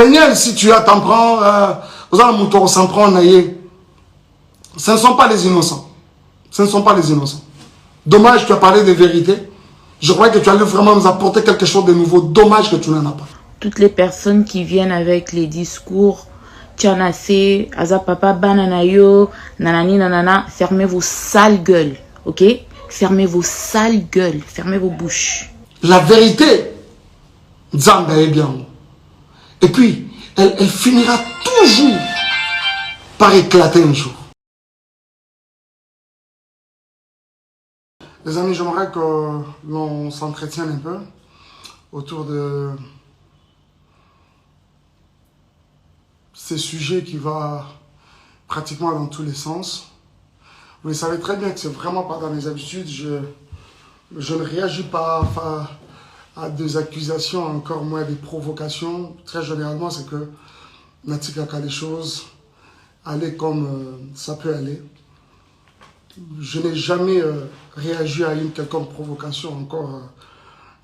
Peignel, si tu as t'en prends, aux alentours, s'en prend, ce ne sont pas les innocents. Ce ne sont pas les innocents. Dommage, tu as parlé de vérité. Je crois que tu allais vraiment nous apporter quelque chose de nouveau. Dommage que tu n'en as pas. Toutes les personnes qui viennent avec les discours, Tchanase, Azapapa, Bananayo, Nanani, Nanana, fermez vos sales gueules, ok? Fermez vos sales gueules, fermez vos bouches. La vérité, Zamba est bien. Et puis, elle finira toujours par éclater un jour. Les amis, j'aimerais que l'on s'entretienne un peu autour de ces sujets qui vont pratiquement dans tous les sens. Vous savez très bien que c'est vraiment pas dans mes habitudes. Je ne réagis pas à des accusations, encore moins des provocations. Très généralement, c'est que Natika a des choses aller comme ça peut aller. Je n'ai jamais réagi à une quelconque provocation, encore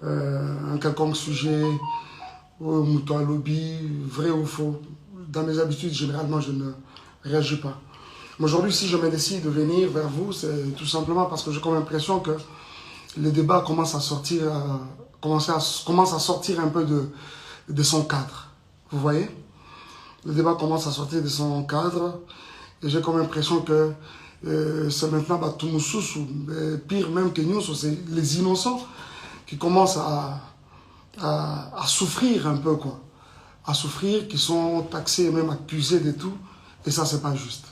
un quelconque sujet, mouton à lobby, vrai ou faux. Dans mes habitudes, généralement, je ne réagis pas. Mais aujourd'hui, si je me décide de venir vers vous, c'est tout simplement parce que j'ai comme l'impression que le débat commence à sortir, commence à sortir un peu de son cadre. Vous voyez? Le débat commence à sortir de son cadre et j'ai comme l'impression que c'est maintenant pire même que nous, c'est les innocents qui commencent à souffrir un peu, quoi. À souffrir, qui sont taxés et même accusés de tout. Et ça, c'est pas juste.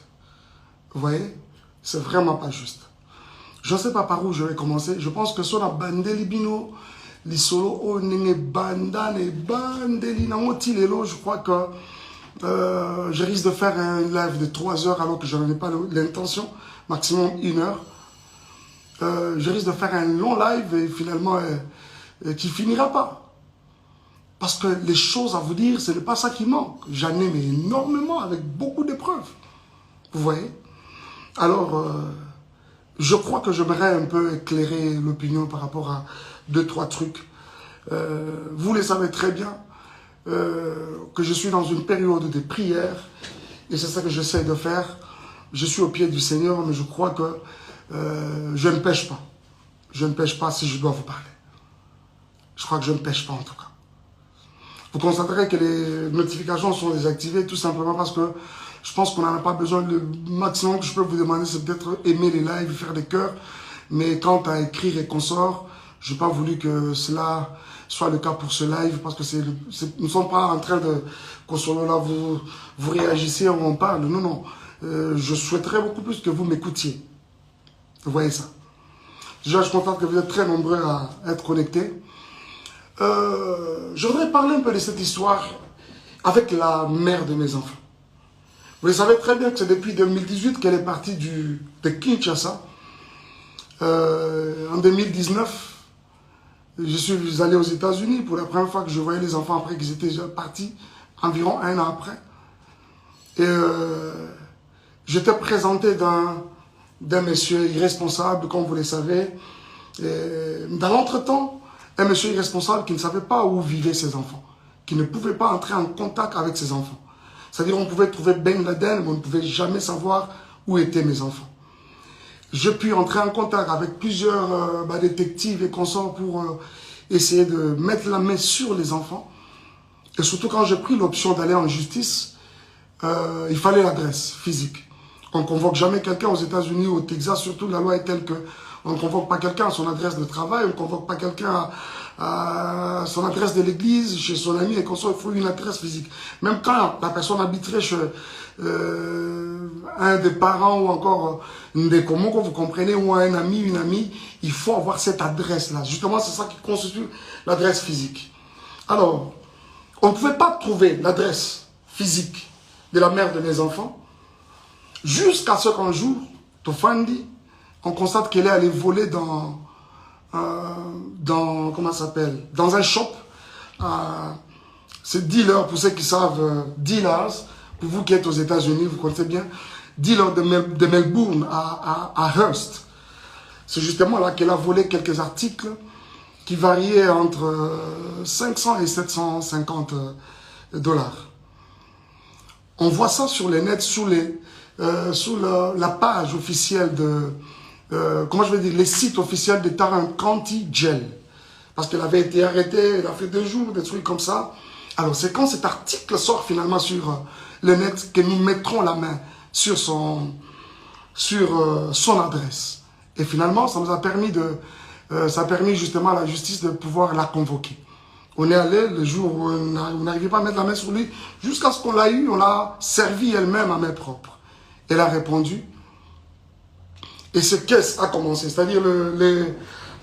Vous voyez? C'est vraiment pas juste. Je ne sais pas par où je vais commencer. Je pense que sur la bandeli bino, les solos, je crois que je risque de faire un live de 3 heures alors que je n'en ai pas l'intention, maximum 1 heure. Je risque de faire un long live et finalement qui finira pas. Parce que les choses à vous dire, ce n'est pas ça qui manque. J'en ai mais énormément avec beaucoup de preuves. Vous voyez? Alors, je crois que j'aimerais un peu éclairer l'opinion par rapport à 2-3 trucs. Vous le savez très bien. Que je suis dans une période de prière et c'est ça que j'essaie de faire. Je suis au pied du Seigneur, mais je crois que je ne pêche pas. Je ne pêche pas si je dois vous parler. Je crois que je ne pêche pas en tout cas. Vous constaterez que les notifications sont désactivées tout simplement parce que je pense qu'on n'en a pas besoin. Le maximum que je peux vous demander, c'est peut-être aimer les lives, faire des cœurs. Mais quant à écrire et consorts, je n'ai pas voulu que cela soit le cas pour ce live, parce que nous ne sommes pas en train de, qu'on soit là, vous réagissez, on parle. Non, non. Je souhaiterais beaucoup plus que vous m'écoutiez. Vous voyez ça. Déjà, je suis content que vous êtes très nombreux à être connectés. Je voudrais parler un peu de cette histoire avec la mère de mes enfants. Vous le savez très bien que c'est depuis 2018 qu'elle est partie de Kinshasa. En 2019, je suis allé aux États-Unis pour la première fois que je voyais les enfants après qu'ils étaient déjà partis, environ 1 an après. Et j'étais présenté d'un monsieur irresponsable, comme vous le savez. Et dans l'entretemps, un monsieur irresponsable qui ne savait pas où vivaient ses enfants, qui ne pouvait pas entrer en contact avec ses enfants. C'est-à-dire on pouvait trouver Ben Laden, mais on ne pouvait jamais savoir où étaient mes enfants. J'ai pu entrer en contact avec plusieurs détectives et consorts pour essayer de mettre la main sur les enfants. Et surtout quand j'ai pris l'option d'aller en justice, il fallait l'adresse physique. On ne convoque jamais quelqu'un aux États-Unis ou au Texas, surtout la loi est telle que on ne convoque pas quelqu'un à son adresse de travail, on ne convoque pas quelqu'un à son adresse de l'église, chez son ami et consorts, il faut une adresse physique. Même quand la personne habiterait chez un des parents ou encore des communs, vous comprenez, ou un ami, une amie, il faut avoir cette adresse-là. Justement, c'est ça qui constitue l'adresse physique. Alors, on ne pouvait pas trouver l'adresse physique de la mère de mes enfants jusqu'à ce qu'un jour, Tofandi, on constate qu'elle est allée voler dans comment ça s'appelle, dans un shop. C'est dealer, pour ceux qui savent, dealers. Pour vous qui êtes aux États-Unis, vous connaissez bien, dealer de Melbourne à Hearst. C'est justement là qu'elle a volé quelques articles qui variaient entre 500 et 750 $. On voit ça sur les nets, sous la page officielle de, comment je vais dire, les sites officiels de Taran County Jail. Parce qu'elle avait été arrêtée, elle a fait 2 jours, des trucs comme ça. Alors c'est quand cet article sort finalement sur le net que nous mettrons la main sur son adresse. Et finalement, ça nous a permis ça a permis justement à la justice de pouvoir la convoquer. On est allé le jour où on n'arrivait pas à mettre la main sur lui, jusqu'à ce qu'on l'a eu, on l'a servi elle-même à main propre. Elle a répondu. Et ce caisse a commencé, c'est-à-dire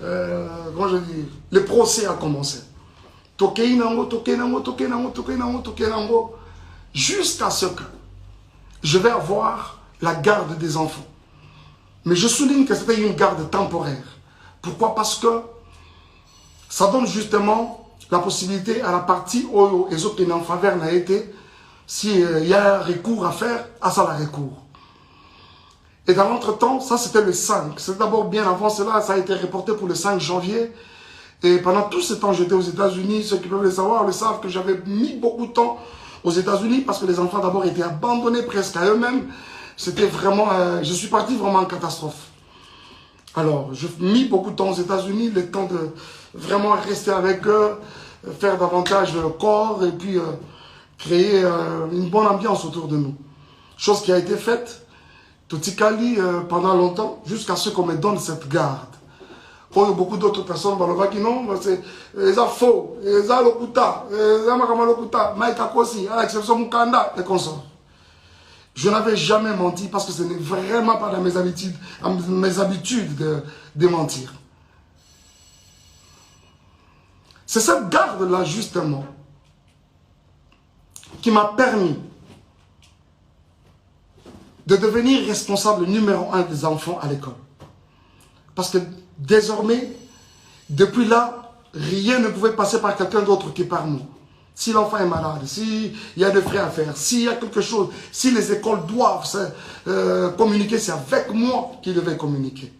comment je dis, le procès a commencé. Jusqu'à ce que je vais avoir la garde des enfants. Mais je souligne que c'était une garde temporaire. Pourquoi? Parce que ça donne justement la possibilité à la partie où les autres en faveur n'a été, s'il y a un recours à faire, à ça la recours. Et dans l'entretemps, ça c'était le 5. C'est d'abord bien avant cela, ça a été reporté pour le 5 janvier. Et pendant tout ce temps, j'étais aux États-Unis. Ceux qui peuvent le savoir le savent que j'avais mis beaucoup de temps aux États-Unis parce que les enfants d'abord étaient abandonnés presque à eux-mêmes. C'était vraiment, je suis parti vraiment en catastrophe. Alors, j'ai mis beaucoup de temps aux États-Unis, le temps de vraiment rester avec eux, faire davantage corps et puis créer une bonne ambiance autour de nous. Chose qui a été faite, Totikali, pendant longtemps, jusqu'à ce qu'on me donne cette garde. Il y a beaucoup d'autres personnes qui non, c'est faux, c'est lokuta, c'est lokuta, maïkakosi, à l'exception de Mukanda et consorts. Je n'avais jamais menti parce que ce n'est vraiment pas dans mes habitudes de mentir. C'est cette garde-là, justement, qui m'a permis de devenir responsable numéro 1 des enfants à l'école. Parce que désormais, depuis là, rien ne pouvait passer par quelqu'un d'autre que par nous. Si l'enfant est malade, s'il y a des frais à faire, s'il y a quelque chose, si les écoles doivent communiquer, c'est avec moi qu'ils devaient communiquer.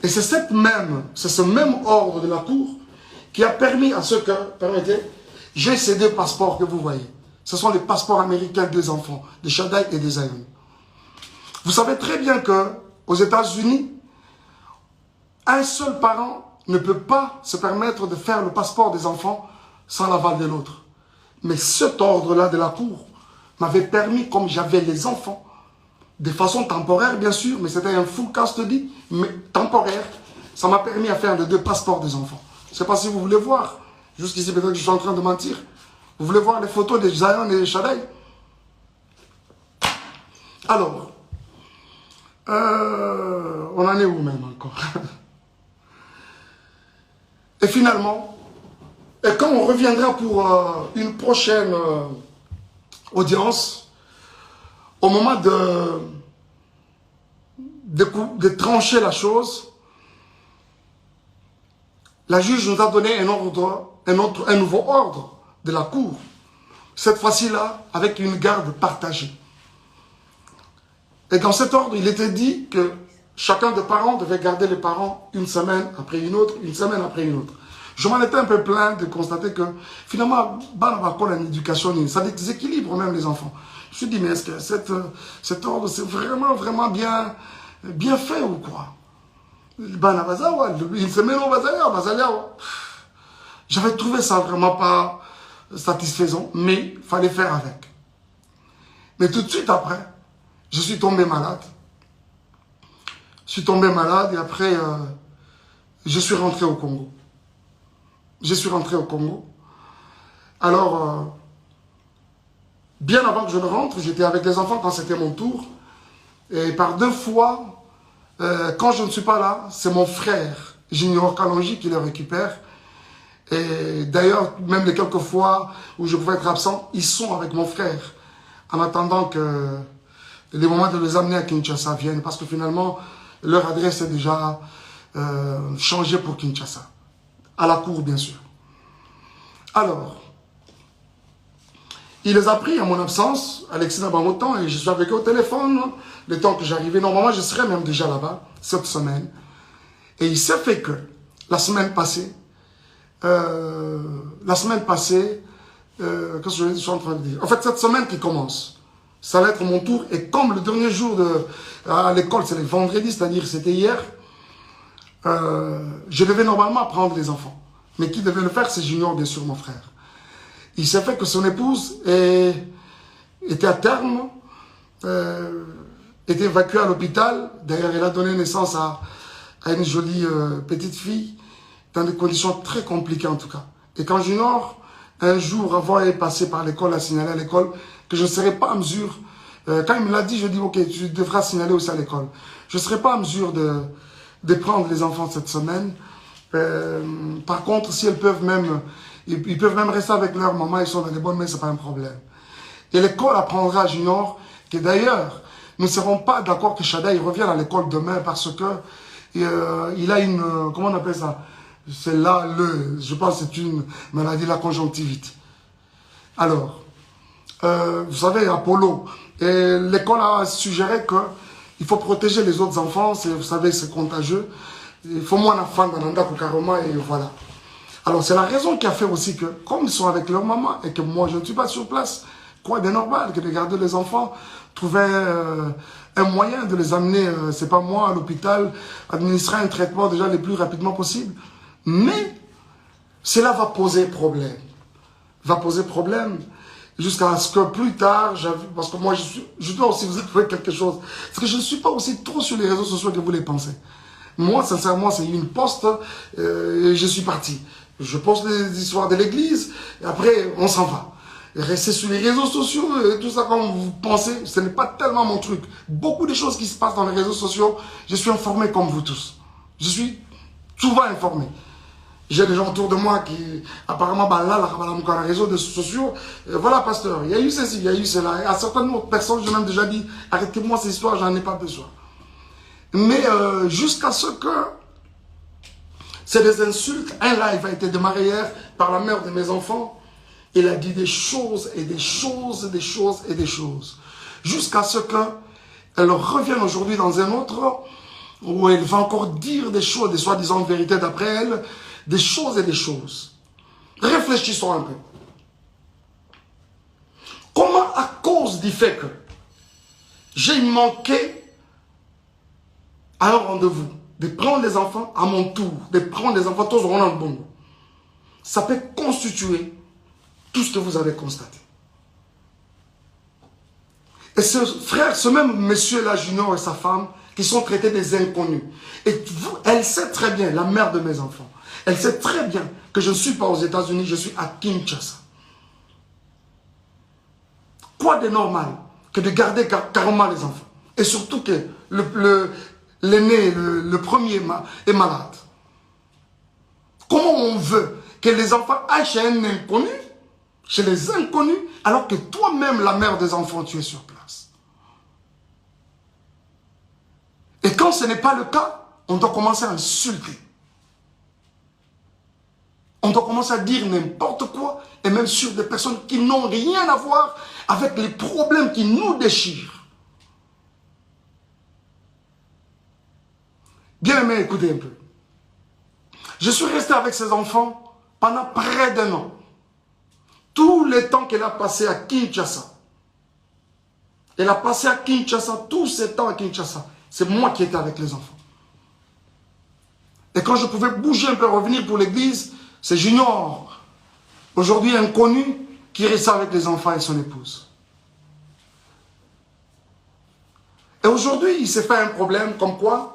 Et c'est ce même ordre de la Cour qui a permis à ce que, permettez, j'ai ces 2 passeports que vous voyez. Ce sont les passeports américains des enfants, de Shaddai et de Zion. Vous savez très bien qu'aux États-Unis, un seul parent ne peut pas se permettre de faire le passeport des enfants sans l'aval de l'autre. Mais cet ordre-là de la Cour m'avait permis, comme j'avais les enfants, de façon temporaire bien sûr, mais c'était un full custody, mais temporaire, ça m'a permis à faire les 2 passeports des enfants. Je ne sais pas si vous voulez voir, jusqu'ici peut-être que je suis en train de mentir, vous voulez voir les photos de Zion et de Shaddai? Alors, on en est où même encore? Et finalement, et quand on reviendra pour une prochaine audience, au moment de trancher la chose, la juge nous a donné un nouveau ordre de la Cour. Cette fois-ci-là, avec une garde partagée. Et dans cet ordre, il était dit que chacun des parents devait garder les parents une semaine après une autre, une semaine après une autre. Je m'en étais un peu plaint de constater que finalement, ça déséquilibre même les enfants. Je me suis dit, mais est-ce que cet ordre, c'est vraiment bien fait ou quoi? Une semaine au j'avais trouvé ça vraiment pas satisfaisant, mais il fallait faire avec. Mais tout de suite après, je suis tombé malade. Je suis tombé malade et après, je suis rentré au Congo. Je suis rentré au Congo. Alors, bien avant que je ne rentre, j'étais avec les enfants quand c'était mon tour. Et par 2 fois, quand je ne suis pas là, c'est mon frère, Junior Kalonji, qui le récupère. Et d'ailleurs, même les quelques fois où je pouvais être absent, ils sont avec mon frère. En attendant que les moments de les amener à Kinshasa viennent. Parce que finalement, leur adresse est déjà changée pour Kinshasa. À la cour, bien sûr. Alors, il les a pris à mon absence, Alexis Nabamotan, et je suis avec eux au téléphone. Le temps que j'arrivais, normalement, je serais même déjà là-bas, cette semaine. Et il s'est fait que, la semaine passée, qu'est-ce que je suis en train de dire? En fait, cette semaine qui commence, ça va être mon tour. Et comme le dernier jour à l'école, c'est le vendredi, c'est-à-dire c'était hier, je devais normalement prendre les enfants. Mais qui devait le faire, c'est Junior, bien sûr, mon frère. Il s'est fait que son épouse était à terme, était évacuée à l'hôpital. D'ailleurs, elle a donné naissance à une jolie petite fille, dans des conditions très compliquées en tout cas. Et quand Junior, un jour avant est passé par l'école, a signalé à l'école que je ne serais pas en mesure, quand il me l'a dit, je dis ok, tu devras signaler aussi à l'école. Je ne serai pas en mesure de prendre les enfants cette semaine. Par contre, si elles peuvent même, ils peuvent même rester avec leur maman, ils sont dans les bonnes mains, c'est pas un problème. Et l'école apprendra à Junior que d'ailleurs, nous ne serons pas d'accord que Shada revienne à l'école demain parce que il a une, comment on appelle ça? C'est là, je pense que c'est une maladie de la conjonctivite. Alors, vous savez, Apollo, l'école a suggéré qu'il faut protéger les autres enfants, vous savez, c'est contagieux. Il faut moins d'enfants dans l'anda Karoma et voilà. Alors, c'est la raison qui a fait aussi que, comme ils sont avec leur maman et que moi, je ne suis pas sur place, quoi de normal que de garder les enfants, trouver un moyen de les amener, c'est pas moi, à l'hôpital, administrer un traitement déjà le plus rapidement possible. Mais cela va poser problème. Va poser problème jusqu'à ce que plus tard, parce que moi, je dois aussi vous avouer quelque chose. Parce que je ne suis pas aussi trop sur les réseaux sociaux que vous les pensez. Moi, sincèrement, c'est une poste et je suis parti. Je poste les histoires de l'église et après, on s'en va. Et rester sur les réseaux sociaux et tout ça comme vous pensez, ce n'est pas tellement mon truc. Beaucoup de choses qui se passent dans les réseaux sociaux, je suis informé comme vous tous. Je suis souvent informé. J'ai des gens autour de moi qui, apparemment, les réseaux sociaux, voilà, pasteur, il y a eu ceci, il y a eu cela. Et à certaines autres personnes, j'ai même déjà dit, arrêtez-moi ces histoires, j'en ai pas besoin. Mais jusqu'à ce que c'est des insultes, un live a été démarré hier par la mère de mes enfants. Il a dit des choses et des choses et des choses et des choses. Jusqu'à ce qu'elle revienne aujourd'hui dans un autre où elle va encore dire des choses, des soi-disant vérités d'après elle, des choses et des choses. Réfléchissons un peu. Comment, à cause du fait que j'ai manqué à un rendez-vous, de prendre les enfants à mon tour, de prendre les enfants tous au rond bon, ça peut constituer tout ce que vous avez constaté. Et ce frère, ce même monsieur-là, Junior et sa femme, qui sont traités des inconnus. Et vous, elle sait très bien, la mère de mes enfants, elle sait très bien que je ne suis pas aux États-Unis, je suis à Kinshasa. Quoi de normal que de garder carrément les enfants? Et surtout que l'aîné, le premier est malade. Comment on veut que les enfants aillent chez un inconnu, chez les inconnus, alors que toi-même, la mère des enfants, tu es sur place? Et quand ce n'est pas le cas, on doit commencer à insulter. On doit commencer à dire n'importe quoi, et même sur des personnes qui n'ont rien à voir avec les problèmes qui nous déchirent. Bien aimé, écoutez un peu. Je suis resté avec ces enfants pendant près d'un an. Tout le temps qu'elle a passé à Kinshasa. Elle a passé à Kinshasa, tous ces temps à Kinshasa. C'est moi qui étais avec les enfants. Et quand je pouvais bouger un peu, revenir pour l'église, c'est Junior, aujourd'hui inconnu, qui restait avec les enfants et son épouse. Et aujourd'hui, il s'est fait un problème comme quoi,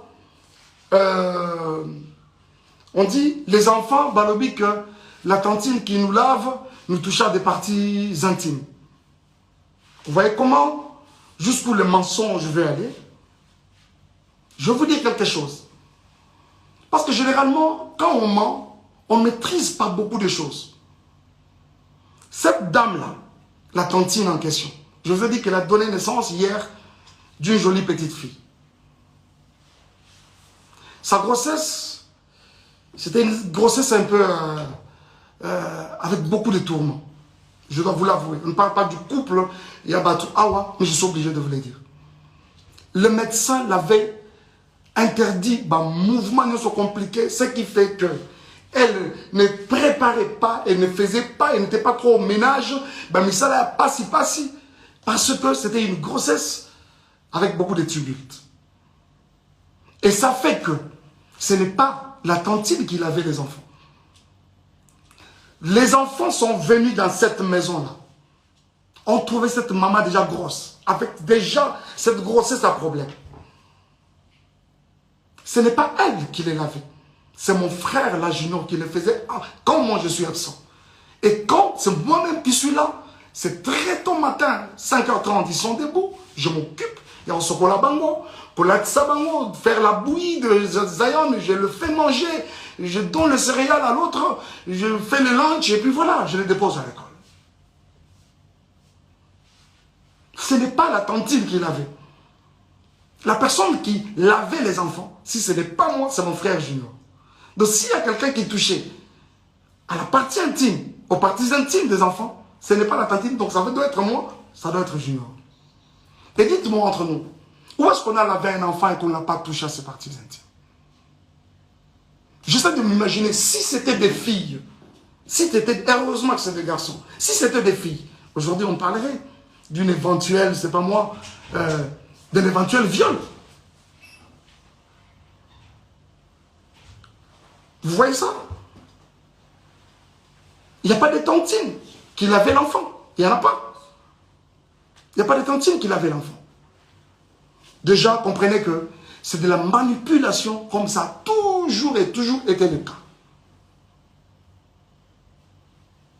on dit, les enfants, balobi que la tantine qui nous lave, nous touche à des parties intimes. Vous voyez comment, jusqu'où le mensonge veut aller? Je vais vous dire quelque chose. Parce que généralement, quand on ment, on ne maîtrise pas beaucoup de choses. Cette dame-là, la tantine en question, je vous ai dit qu'elle a donné naissance hier d'une jolie petite fille. Sa grossesse, c'était une grossesse un peu avec beaucoup de tourments. Je dois vous l'avouer. On ne parle pas du couple Yabatou Awa, mais je suis obligé de vous le dire. Le médecin l'avait interdit, mouvement ne soit compliqué, ce qui fait que Elle ne préparait pas, elle ne faisait pas, elle n'était pas trop au ménage. Ben, mais ça là, pas si. Parce que c'était une grossesse avec beaucoup de tumultes. Et ça fait que ce n'est pas la tantine qui lavait les enfants. Les enfants sont venus dans cette maison-là. On trouvait cette maman déjà grosse, avec déjà cette grossesse à problème. Ce n'est pas elle qui les lavait. C'est mon frère, la Junior, qui le faisait quand moi je suis absent. Et quand c'est moi-même qui suis là, c'est très tôt matin, 5h30, ils sont debout, je m'occupe, et on se colle à bango, faire la bouillie de Zion, je le fais manger, je donne le céréal à l'autre, je fais le lunch, et puis voilà, je le dépose à l'école. Ce n'est pas la tantine qui lavait. La personne qui lavait les enfants, si ce n'est pas moi, c'est mon frère Junior. Donc s'il y a quelqu'un qui touchait à la partie intime, aux parties intimes des enfants, ce n'est pas la tantine, donc ça doit être moi, ça doit être Junior. Et dites-moi entre nous, où est-ce qu'on a lavé un enfant et qu'on n'a pas touché à ses parties intimes? J'essaie de m'imaginer, si c'était des filles, heureusement que c'est des garçons, si c'était des filles, aujourd'hui on parlerait d'une éventuelle, c'est pas moi, d'un éventuel viol. Vous voyez ça? Il n'y a pas de tantine qui lavait l'enfant. Il n'y en a pas. Il n'y a pas de tantine qui lavait l'enfant. Déjà, comprenez que c'est de la manipulation, comme ça a toujours et toujours été le cas.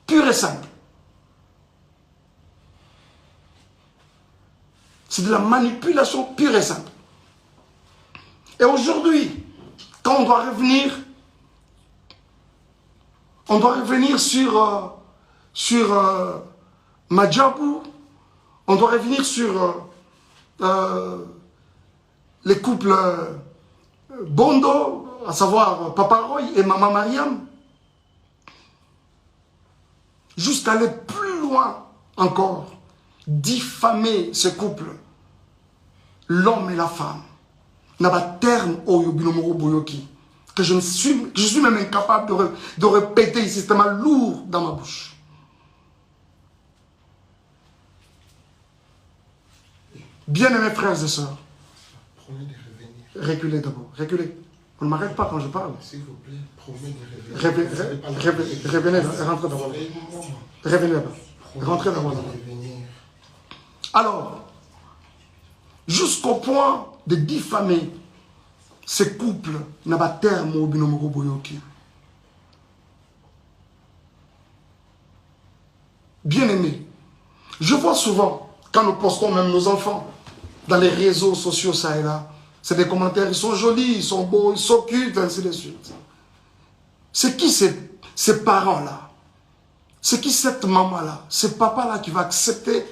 Pur et simple. C'est de la manipulation pure et simple. Et aujourd'hui, quand on doit revenir sur Madjabou, on doit revenir sur les couples Bondo, à savoir Papa Roy et Maman Mariam, jusqu'à aller plus loin encore, diffamer ce couple, l'homme et la femme, n'a pas terme au Yobinomoro Boyoki, que je suis même incapable de répéter ici, c'est tellement lourd dans ma bouche. Bien-aimés frères et sœurs, promis de revenir. Reculez d'abord, reculez. On ne m'arrête pas quand je parle. S'il vous plaît, promis de revenir. Revenez, rentrez d'abord. Revenez là-bas. Rentrez d'abord. Alors, jusqu'au point de diffamer ces couples n'a pas terme au binomoro boyoki. Bien aimé, je vois souvent, quand nous postons même nos enfants dans les réseaux sociaux, ça et là, c'est des commentaires, ils sont jolis, ils sont beaux, ils sont cute, ainsi de suite. C'est qui ces parents-là? C'est qui cette maman-là? Ce papa-là qui va accepter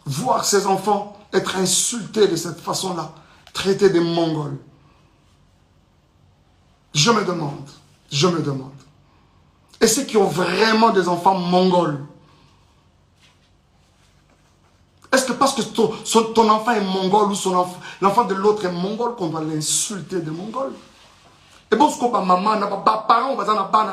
voir ses enfants être insultés de cette façon-là, traités de Mongols? Je me demande. Et ceux qui ont vraiment des enfants mongols, est-ce que parce que ton enfant est mongol ou l'enfant de l'autre est mongol qu'on doit l'insulter de mongol? Et bon, ce que maman, parents,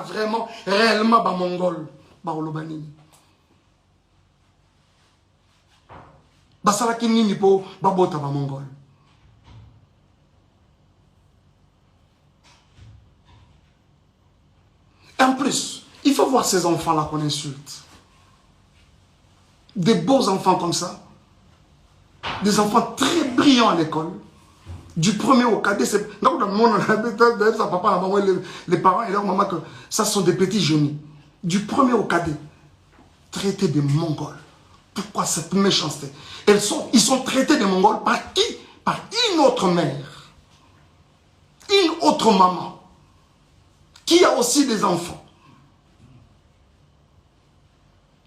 vraiment, réellement, mongol, mongol. En plus, il faut voir ces enfants-là qu'on insulte. Des beaux enfants comme ça. Des enfants très brillants à l'école. Du premier au cadet. Donc, dans le monde, les parents et leur maman, que ça sont des petits génies. Du premier au cadet. Traités de Mongols. Pourquoi cette méchanceté? Ils sont traités de Mongols par qui? Par une autre mère. Une autre maman. Qui a aussi des enfants.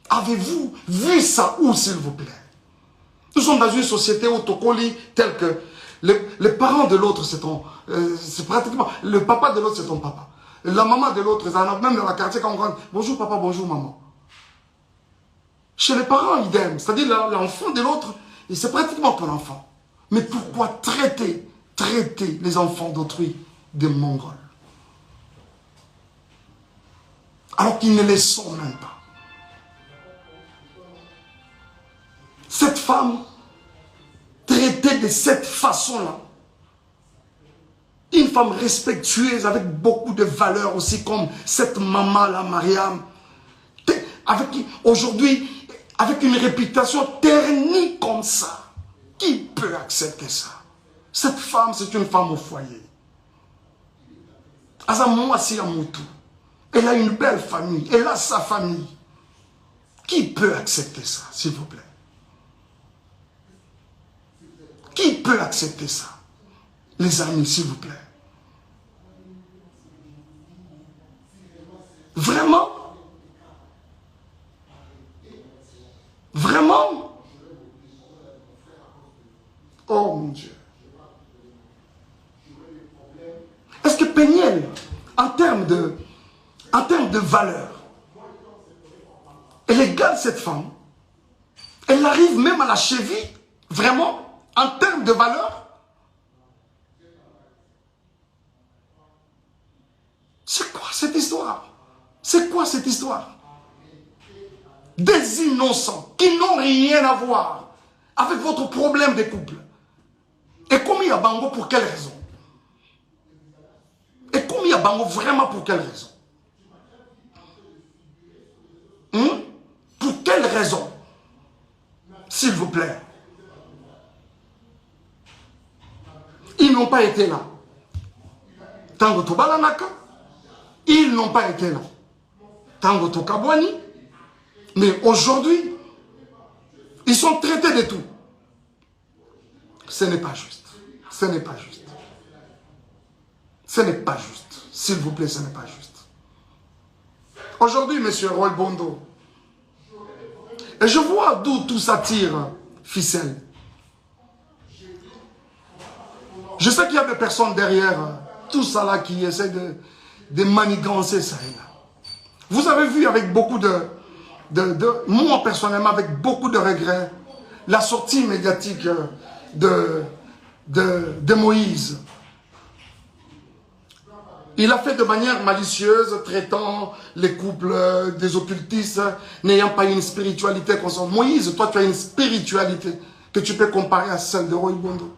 Avez-vous vu ça où, s'il vous plaît? Nous sommes dans une société autocolie telle que les parents de l'autre, c'est pratiquement... Le papa de l'autre, c'est ton papa. La maman de l'autre, même dans la quartier, quand on rentre, bonjour papa, bonjour maman. Chez les parents, idem. C'est-à-dire l'enfant de l'autre, c'est pratiquement ton enfant. Mais pourquoi traiter les enfants d'autrui des Mongols? alors qu'ils ne les sont même pas. Cette femme, traitée de cette façon-là, une femme respectueuse avec beaucoup de valeurs aussi, comme cette maman-là, Mariam, aujourd'hui, avec une réputation ternie comme ça, qui peut accepter ça? Cette femme, c'est une femme au foyer. Elle a une belle famille, elle a sa famille. Qui peut accepter ça, s'il vous plaît? Qui peut accepter ça? Les amis, s'il vous plaît. Vraiment? Vraiment? Oh mon Dieu. Est-ce que Peniel, en termes de valeur, elle égale cette femme? Elle arrive même à la cheville? Vraiment? En termes de valeur? C'est quoi cette histoire? C'est quoi cette histoire? Des innocents qui n'ont rien à voir avec votre problème de couple. Et commis à Bango pour quelle raison? Et commis à Bango vraiment pour quelle raison? Pour quelle raison? S'il vous plaît. Ils n'ont pas été là. Tango Tobalanaka, ils n'ont pas été là. Tango Tokabwani, mais aujourd'hui, ils sont traités de tout. Ce n'est pas juste. Ce n'est pas juste. Ce n'est pas juste. S'il vous plaît, ce n'est pas juste. Aujourd'hui, monsieur Roy Bondo, et je vois d'où tout ça tire ficelle. Je sais qu'il y a des personnes derrière tout ça là qui essaient de manigancer ça et là. Vous avez vu avec beaucoup moi personnellement, avec beaucoup de regrets, la sortie médiatique de Moïse. Il a fait de manière malicieuse, traitant les couples des occultistes, n'ayant pas une spiritualité constante. Moïse, toi tu as une spiritualité que tu peux comparer à celle de Roy Bondo.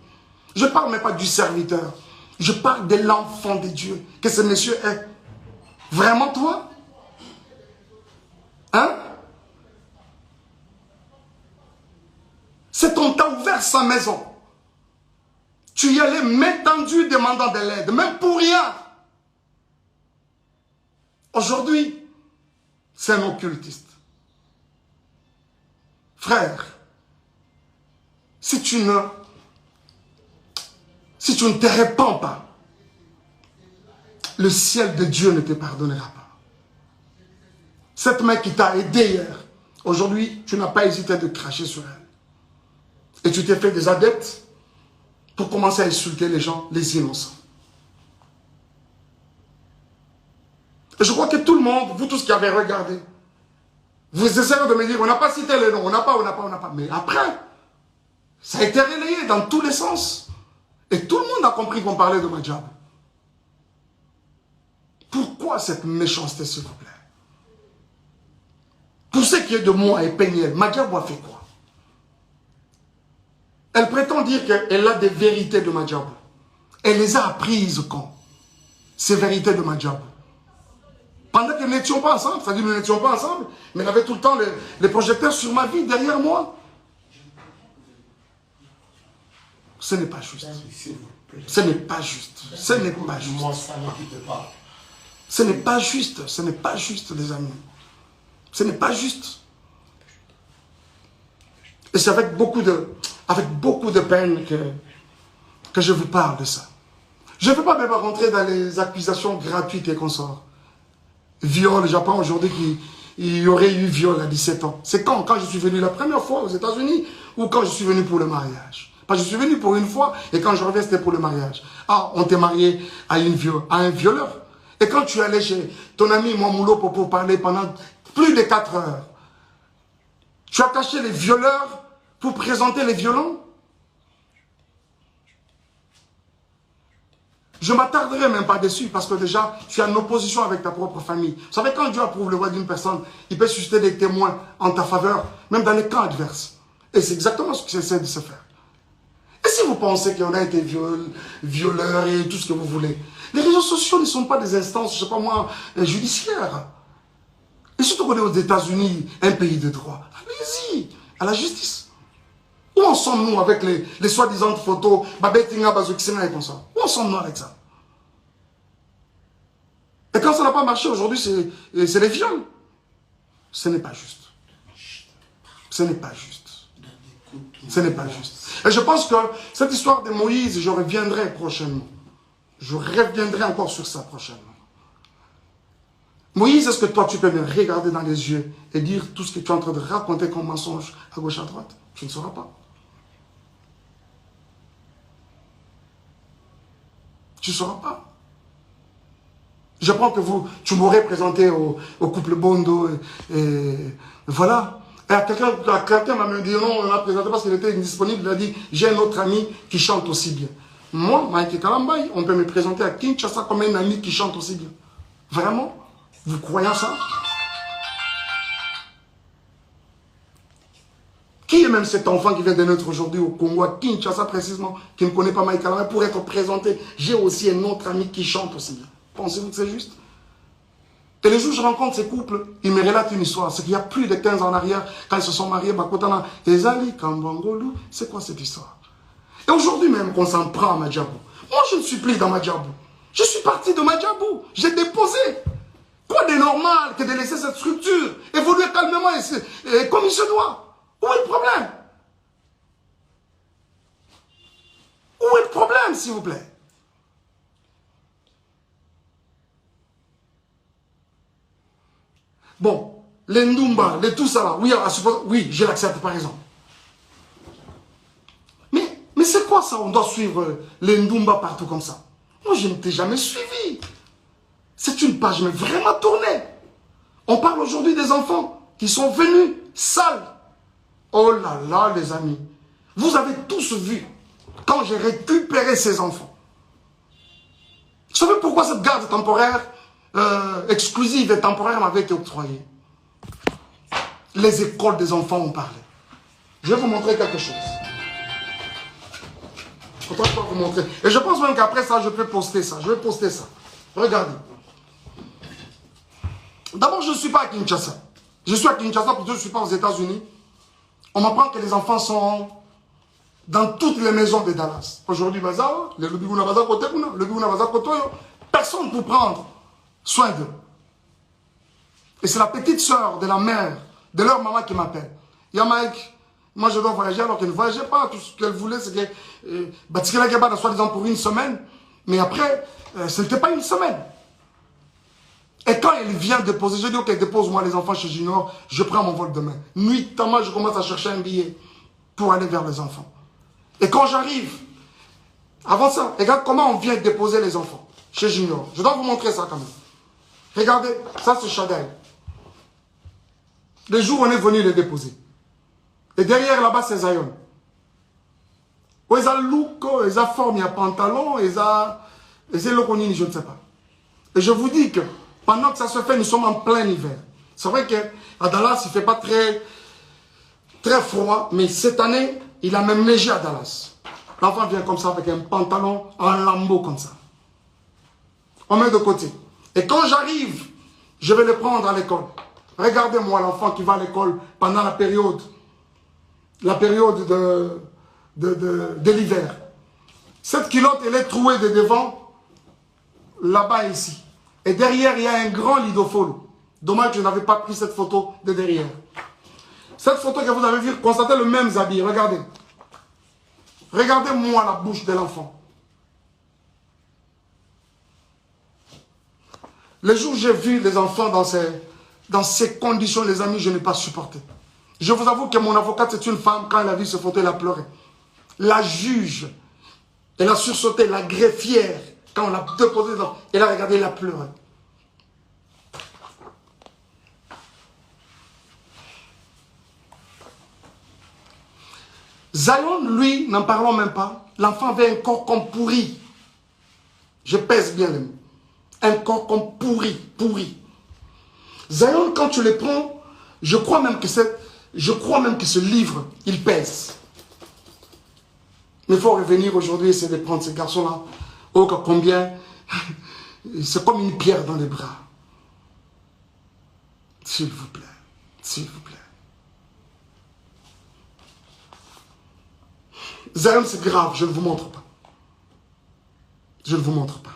Je ne parle même pas du serviteur. Je parle de l'enfant de Dieu que ce monsieur est. Vraiment toi? Hein? C'est on t'a ouvert sa maison. Tu y allais main tendue demandant de l'aide, même pour rien. Aujourd'hui, c'est un occultiste. Frère, si tu ne te répands pas, le ciel de Dieu ne te pardonnera pas. Cette main qui t'a aidé hier, aujourd'hui, tu n'as pas hésité de cracher sur elle. Et tu t'es fait des adeptes pour commencer à insulter les gens, les innocents. Et je crois que tout le monde, vous tous qui avez regardé, vous essayez de me dire, on n'a pas cité les noms, on n'a pas. Mais après, ça a été relayé dans tous les sens. Et tout le monde a compris qu'on parlait de Madjab. Pourquoi cette méchanceté, s'il vous plaît? Pour ce qui est de moi et Peniel, Madjab a fait quoi? Elle prétend dire qu'elle a des vérités de Madjab. Elle les a apprises quand? Ces vérités de Madjab. Pendant que nous n'étions pas ensemble, c'est-à-dire nous n'étions pas ensemble, mais elle avait tout le temps les projecteurs sur ma vie, derrière moi. Ce n'est pas juste. Ce n'est pas juste. Ce n'est pas juste. Ce n'est pas juste. Ce n'est pas juste, les amis. Ce n'est pas juste. Et c'est avec beaucoup de peine que je vous parle de ça. Je ne veux pas même rentrer dans les accusations gratuites et consorts. Viol, j'apprends aujourd'hui qu'il y aurait eu viol à 17 ans. C'est quand je suis venu la première fois aux États-Unis ou quand je suis venu pour le mariage? Parce que je suis venu pour une fois et quand je reviens, c'était pour le mariage. Ah, on t'est marié à un violeur. Et quand tu es allé chez ton ami Mouamoulo pour parler pendant plus de 4 heures, tu as caché les violeurs pour présenter les violents? Je ne m'attarderai même pas dessus parce que déjà, tu es en opposition avec ta propre famille. Vous savez, quand Dieu approuve le voix d'une personne, il peut susciter des témoins en ta faveur, même dans les camps adverses. Et c'est exactement ce qu'il essaie de se faire. Et si vous pensez qu'on a été violeurs et tout ce que vous voulez, les réseaux sociaux ne sont pas des instances, je ne sais pas moi, judiciaires. Et surtout qu'on est aux États-Unis, un pays de droit. Allez-y, à la justice. Où en sommes-nous avec les soi-disant photos, Babetinga, Bazokisena et comme ça? Où en sommes-nous avec ça? Et quand ça n'a pas marché aujourd'hui, c'est les viols. Ce n'est pas juste. Ce n'est pas juste. Ce n'est pas juste. Et je pense que cette histoire de Moïse, je reviendrai prochainement. Je reviendrai encore sur ça prochainement. Moïse, est-ce que toi, tu peux me regarder dans les yeux et dire tout ce que tu es en train de raconter comme mensonge à gauche, à droite? Tu ne sauras pas. Tu ne sauras pas. Je pense que tu m'aurais présenté au couple Bondo et voilà. Et quelqu'un m'a dit non, on l'a présenté parce qu'il était indisponible. Il a dit, j'ai un autre ami qui chante aussi bien. Moi, Mike Kalambay, on peut me présenter à Kinshasa comme un ami qui chante aussi bien. Vraiment? Vous croyez ça? Qui est même cet enfant qui vient de naître aujourd'hui au Congo, à Kinshasa précisément, qui ne connaît pas Mike Kalambay, pour être présenté? J'ai aussi un autre ami qui chante aussi bien. Pensez-vous que c'est juste? Et les jours où je rencontre ces couples, ils me relatent une histoire. C'est qu'il y a plus de 15 ans en arrière, quand ils se sont mariés, Bakotana, Ezali, Kambangolu, c'est quoi cette histoire? Et aujourd'hui même qu'on s'en prend à Madjabou. Moi, je ne suis plus dans Madjabou. Je suis parti de Madjabou. J'ai déposé. Quoi de normal que de laisser cette structure évoluer calmement et comme il se doit? Où est le problème? Où est le problème, s'il vous plaît? Bon, les Ndumba, les tout ça là, oui, je l'accepte par exemple. Mais c'est quoi ça? On doit suivre les Ndumba partout comme ça. Moi, je ne t'ai jamais suivi. C'est une page mais vraiment tournée. On parle aujourd'hui des enfants qui sont venus sales. Oh là là, les amis. Vous avez tous vu quand j'ai récupéré ces enfants. Vous savez pourquoi cette garde temporaire exclusive et temporaire m'avait été octroyée? Les écoles des enfants ont parlé. Je vais vous montrer quelque chose. Je ne peux pas vous montrer. Et je pense même qu'après ça, je peux poster ça. Je vais poster ça. Regardez. D'abord, je ne suis pas à Kinshasa. Je suis à Kinshasa, plutôt je ne suis pas aux États-Unis. On m'apprend que les enfants sont dans toutes les maisons de Dallas. Aujourd'hui, personne pour prendre soin d'eux. Et c'est la petite soeur de la mère, de leur maman qui m'appelle. Il y a Mike, moi je dois voyager alors qu'elle ne voyageait pas. Tout ce qu'elle voulait, c'est que soi-disant pour une semaine. Mais après, ce n'était pas une semaine. Et quand elle vient déposer, je dis ok, dépose-moi les enfants chez Junior, je prends mon vol demain. Nuitamment, je commence à chercher un billet pour aller vers les enfants. Et quand j'arrive, avant ça, regarde comment on vient déposer les enfants chez Junior. Je dois vous montrer ça quand même. Regardez, ça c'est Chagaï. Les jours où on est venu les déposer. Et derrière là-bas, c'est Zion. Où ils ont look, ils ont forme, il y a pantalon, ils ont loconini, je ne sais pas. Et je vous dis que pendant que ça se fait, nous sommes en plein hiver. C'est vrai qu'à Dallas, il ne fait pas très froid, mais cette année, il a même neigé à Dallas. L'enfant vient comme ça avec un pantalon en lambeau comme ça. On met de côté. Et quand j'arrive, je vais le prendre à l'école. Regardez-moi l'enfant qui va à l'école pendant la période de l'hiver. Cette culotte, elle est trouée de devant, là-bas ici. Et derrière, il y a un grand lidofolo. Dommage que je n'avais pas pris cette photo de derrière. Cette photo que vous avez vue, constatez le même habit. Regardez. Regardez-moi la bouche de l'enfant. Le jour où j'ai vu les enfants dans ces conditions, les amis, je n'ai pas supporté. Je vous avoue que mon avocate, c'est une femme, quand elle a vu ce photo, elle a pleuré. La juge, elle a sursauté, la greffière, quand on l'a déposé, elle a regardé, elle a pleuré. Zion, lui, n'en parlons même pas. L'enfant avait un corps comme pourri. Je pèse bien les mots. Un corps comme pourri, pourri. Zion, quand tu les prends, je crois même que ce livre, il pèse. Mais il faut revenir aujourd'hui et essayer de prendre ces garçons-là. Oh, combien. C'est comme une pierre dans les bras. S'il vous plaît. S'il vous plaît. Zion, c'est grave, je ne vous montre pas. Je ne vous montre pas.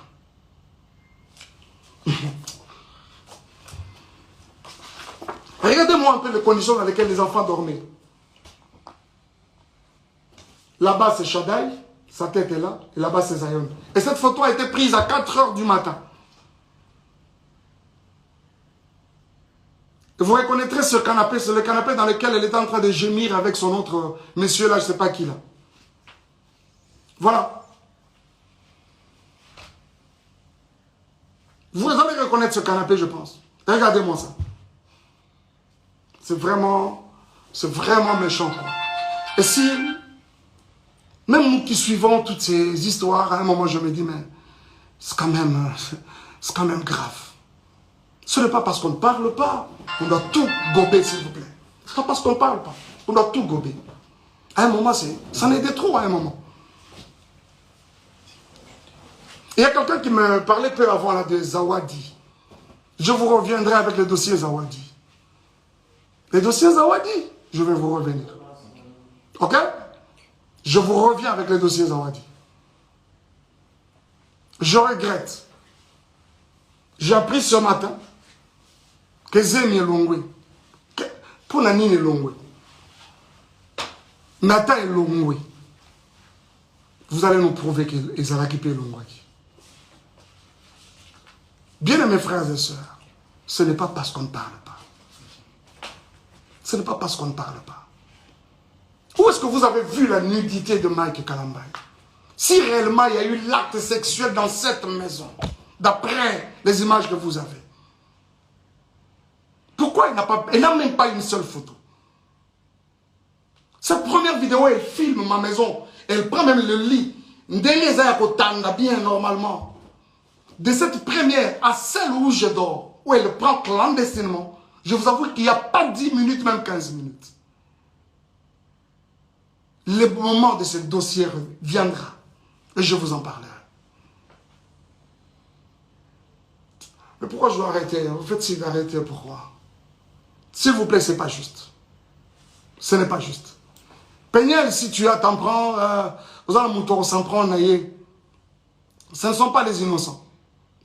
Regardez-moi un peu les conditions dans lesquelles les enfants dormaient. Là-bas, c'est Shaddai, sa tête est là, et là-bas, c'est Zion. Et cette photo a été prise à 4 heures du matin. Et vous reconnaîtrez ce canapé, c'est le canapé dans lequel elle était en train de gémir avec son autre monsieur là, je ne sais pas qui là. Voilà. Vous allez reconnaître ce canapé, je pense. Regardez-moi ça. C'est vraiment méchant, quoi. Et si, même nous qui suivons toutes ces histoires, à un moment je me dis, mais c'est quand même grave. Ce n'est pas parce qu'on ne parle pas, on doit tout gober, s'il vous plaît. Ce n'est pas parce qu'on ne parle pas, on doit tout gober. À un moment, ça en était trop à un moment. Il y a quelqu'un qui me parlait peu avant là, de Zawadi. Je vous reviendrai avec le dossier Zawadi. Les dossiers Zawadi, je vais vous revenir. Ok? Je vous reviens avec les dossiers Zawadi. Je regrette. J'ai appris ce matin que Zemi est Longwe. Pour Nanine est Longwe. Nathan est Longwe. Vous allez nous prouver qu'ils ont récupéré Longwe. Bien mes frères et sœurs, ce n'est pas parce qu'on ne parle pas. Ce n'est pas parce qu'on ne parle pas. Où est-ce que vous avez vu la nudité de Mike Kalambay? Si réellement il y a eu l'acte sexuel dans cette maison, d'après les images que vous avez, pourquoi il n'a même pas une seule photo? Cette première vidéo, elle filme ma maison. Elle prend même le lit. Bien normalement. De cette première à celle où je dors, où elle prend clandestinement, je vous avoue qu'il n'y a pas 10 minutes, même 15 minutes. Le moment de ce dossier viendra. Et je vous en parlerai. Mais pourquoi je dois arrêter? Vous faites si d'arrêter, pourquoi? S'il vous plaît, ce n'est pas juste. Ce n'est pas juste. Peignel, si tu as, t'en prends, vous allez mouton, s'en prend, ce ne sont pas les innocents.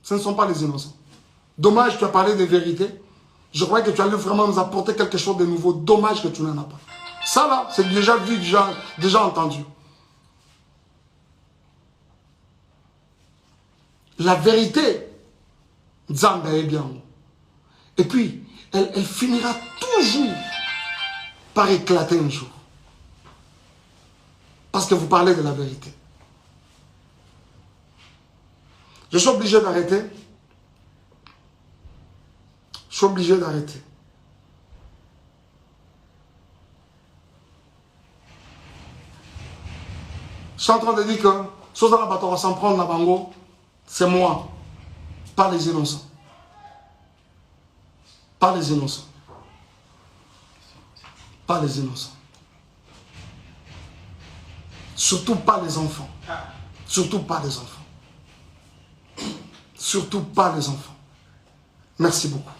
Ce ne sont pas les innocents. Dommage, tu as parlé de vérité. Je croyais que tu allais vraiment nous apporter quelque chose de nouveau. Dommage que tu n'en as pas. Ça là, c'est déjà vu, déjà entendu. La vérité, Zamba est bien. Et puis, elle finira toujours par éclater un jour. Parce que vous parlez de la vérité. Je suis obligé d'arrêter. Je suis obligé d'arrêter. Je suis en train de dire que Sozana Batora s'en prendre la bango, c'est moi, pas les innocents. Pas les innocents. Pas les innocents. Surtout pas les enfants. Surtout pas les enfants. Surtout pas les enfants. Merci beaucoup.